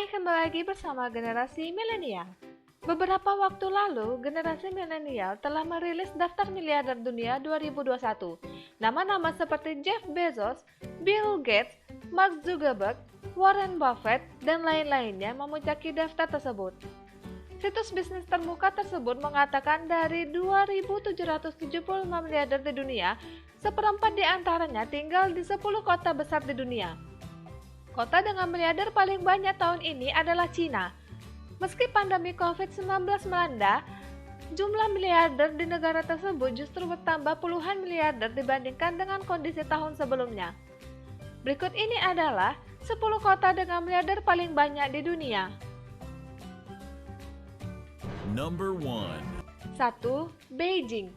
Hai, kembali lagi bersama generasi milenial. Beberapa waktu lalu, generasi milenial telah merilis daftar miliarder dunia 2021. Nama-nama seperti Jeff Bezos, Bill Gates, Mark Zuckerberg, Warren Buffett, dan lain-lainnya memuncaki daftar tersebut. Situs bisnis terbuka tersebut mengatakan dari 2.775 miliarder di dunia, seperempat di antaranya tinggal di 10 kota besar di dunia. Kota dengan miliarder paling banyak tahun ini adalah Cina. Meski pandemi COVID-19 melanda, jumlah miliarder di negara tersebut justru bertambah puluhan miliarder dibandingkan dengan kondisi tahun sebelumnya. Berikut ini adalah 10 kota dengan miliarder paling banyak di dunia. Number 1. 1. Beijing.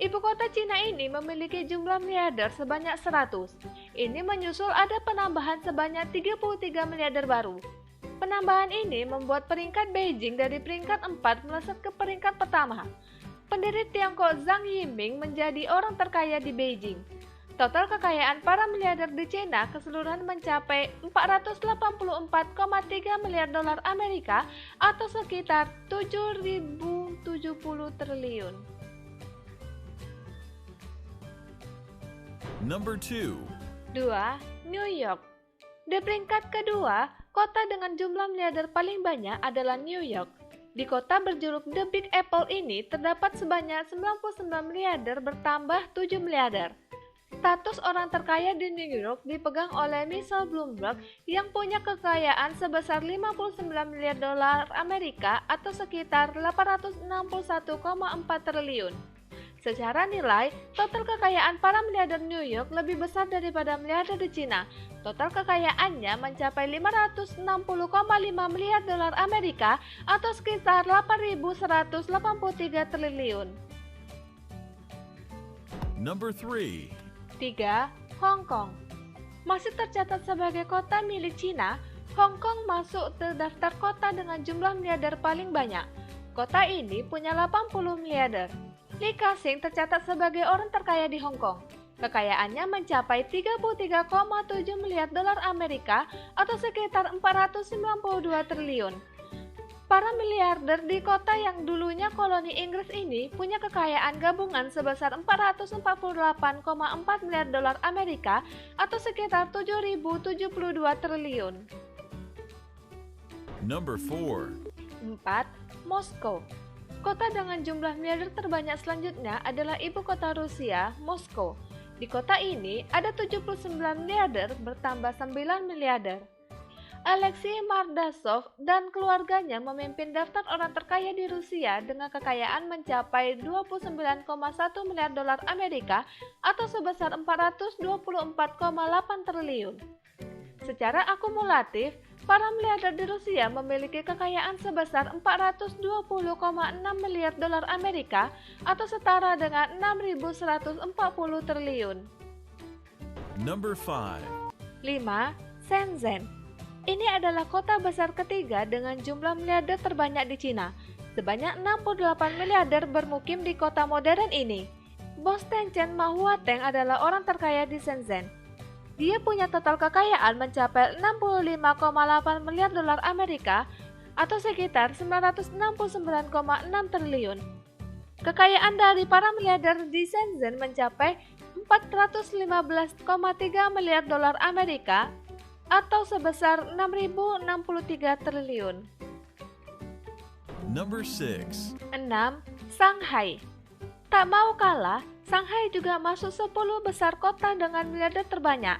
Ibu kota Cina ini memiliki jumlah miliarder sebanyak 100. Ini menyusul ada penambahan sebanyak 33 miliarder baru. Penambahan ini membuat peringkat Beijing dari peringkat 4 melesat ke peringkat pertama. Pendiri Tiongkok Zhang Yiming menjadi orang terkaya di Beijing. Total kekayaan para miliarder di China keseluruhan mencapai 484,3 miliar dolar Amerika atau sekitar 7.070 triliun. Number 2. 2. New York. Di peringkat kedua, kota dengan jumlah miliarder paling banyak adalah New York. Di kota berjuluk The Big Apple ini terdapat sebanyak 99 miliarder bertambah 7 miliarder. Status orang terkaya di New York dipegang oleh Michael Bloomberg yang punya kekayaan sebesar 59 miliar dolar Amerika atau sekitar 861,4 triliun. Secara nilai, total kekayaan para miliarder New York lebih besar daripada miliarder di Cina. Total kekayaannya mencapai 560,5 miliar dolar Amerika atau sekitar 8.183 triliun. Number 3. 3. Hong Kong. Masih tercatat sebagai kota milik Cina, Hong Kong masuk ke daftar kota dengan jumlah miliarder paling banyak. Kota ini punya 80 miliarder. Li Ka-shing tercatat sebagai orang terkaya di Hong Kong. Kekayaannya mencapai 33,7 miliar dolar Amerika atau sekitar 492 triliun. Para miliarder di kota yang dulunya koloni Inggris ini punya kekayaan gabungan sebesar 448,4 miliar dolar Amerika atau sekitar 7.072 triliun. Number 4. 4. Moskow. Kota dengan jumlah miliarder terbanyak selanjutnya adalah ibu kota Rusia, Moskow. Di kota ini ada 79 miliarder bertambah 9 miliarder. Alexei Mordashov dan keluarganya memimpin daftar orang terkaya di Rusia dengan kekayaan mencapai 29,1 miliar dolar Amerika atau sebesar 424,8 triliun. Secara akumulatif, para miliarder di Rusia memiliki kekayaan sebesar 420,6 miliar dolar Amerika atau setara dengan 6.140 triliun. Number 5. 5. Shenzhen. Ini adalah kota besar ketiga dengan jumlah miliarder terbanyak di Cina. Sebanyak 68 miliarder bermukim di kota modern ini. Bos Tencent Ma Huateng adalah orang terkaya di Shenzhen. Dia punya total kekayaan mencapai 65,8 miliar dolar Amerika atau sekitar 969,6 triliun. Kekayaan dari para miliarder di Shenzhen mencapai 415,3 miliar dolar Amerika atau sebesar 6.063 triliun. Number 6. 6. Shanghai. Tak mau kalah, Shanghai juga masuk 10 besar kota dengan miliarder terbanyak.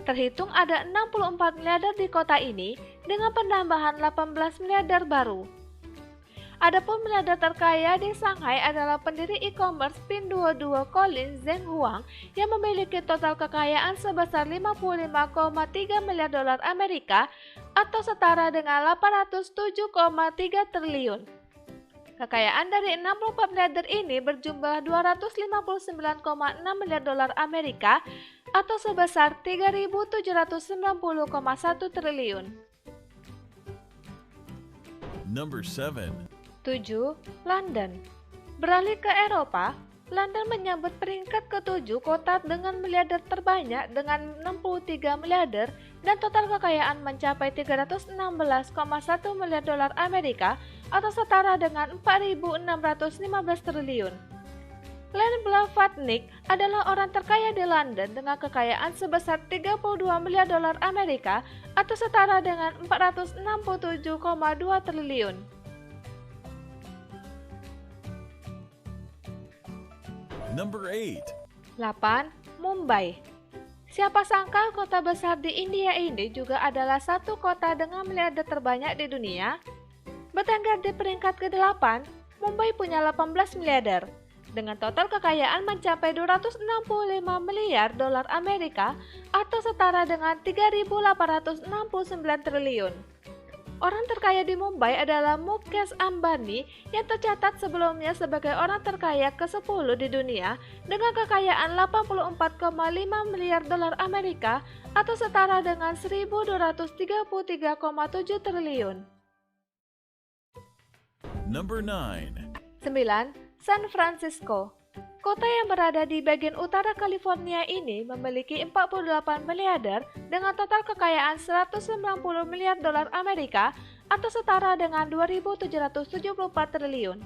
Terhitung ada 64 miliarder di kota ini dengan penambahan 18 miliarder baru. Adapun miliarder terkaya di Shanghai adalah pendiri e-commerce Pinduoduo Colin Zheng Huang yang memiliki total kekayaan sebesar 55,3 miliar dolar Amerika atau setara dengan 807,3 triliun. Kekayaan dari 64 miliarder ini berjumlah 259,6 miliar dolar Amerika atau sebesar 3.790,1 triliun. Number 7. 7. London. Beralih ke Eropa, London menyambut peringkat ke-7 kota dengan miliarder terbanyak dengan 63 miliarder dan total kekayaan mencapai 316,1 miliar dolar Amerika atau setara dengan 4.615 triliun. Glenn Blavatnik adalah orang terkaya di London dengan kekayaan sebesar 32 miliar dolar Amerika atau setara dengan 467,2 triliun. Number 8. 8. Mumbai. Siapa sangka kota besar di India ini juga adalah satu kota dengan miliarder terbanyak di dunia? Bertengger di peringkat ke-8, Mumbai punya 18 miliarder. Dengan total kekayaan mencapai 265 miliar dolar Amerika atau setara dengan 3.869 triliun. Orang terkaya di Mumbai adalah Mukesh Ambani yang tercatat sebelumnya sebagai orang terkaya ke-10 di dunia dengan kekayaan 84,5 miliar dolar Amerika atau setara dengan 1.233,7 triliun. Number 9. 9. San Francisco. Kota yang berada di bagian utara California ini memiliki 48 miliarder dengan total kekayaan 190 miliar dolar Amerika atau setara dengan 2.774 triliun.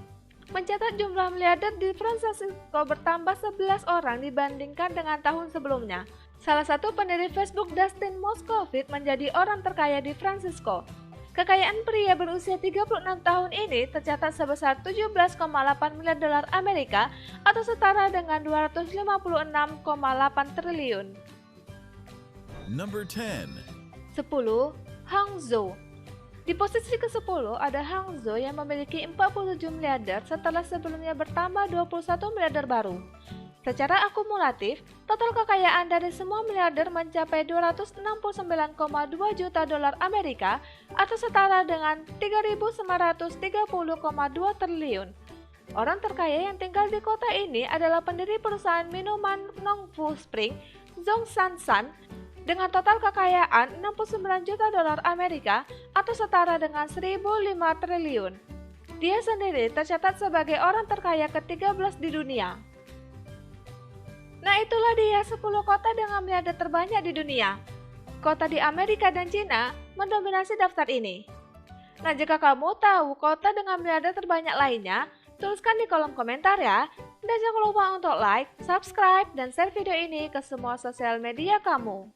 Mencatat jumlah miliarder di Francisco bertambah 11 orang dibandingkan dengan tahun sebelumnya. Salah satu pendiri Facebook, Dustin Moskovitz, menjadi orang terkaya di Francisco. Kekayaan pria berusia 36 tahun ini tercatat sebesar 17,8 miliar dolar Amerika atau setara dengan 256,8 triliun. Number 10. 10. Hangzhou. Di posisi ke-10 ada Hangzhou yang memiliki 47 miliarder setelah sebelumnya bertambah 21 miliarder baru. Secara akumulatif, total kekayaan dari semua miliarder mencapai 269,2 juta dolar Amerika atau setara dengan 3.930,2 triliun. Orang terkaya yang tinggal di kota ini adalah pendiri perusahaan minuman Nongfu Spring, Zhong San, dengan total kekayaan 69 juta dolar Amerika atau setara dengan 1.005 triliun. Dia sendiri tercatat sebagai orang terkaya ke-13 di dunia. Nah, itulah dia 10 kota dengan miliarder terbanyak di dunia. Kota di Amerika dan Cina mendominasi daftar ini. Nah, jika kamu tahu kota dengan miliarder terbanyak lainnya, tuliskan di kolom komentar ya. Dan jangan lupa untuk like, subscribe, dan share video ini ke semua sosial media kamu.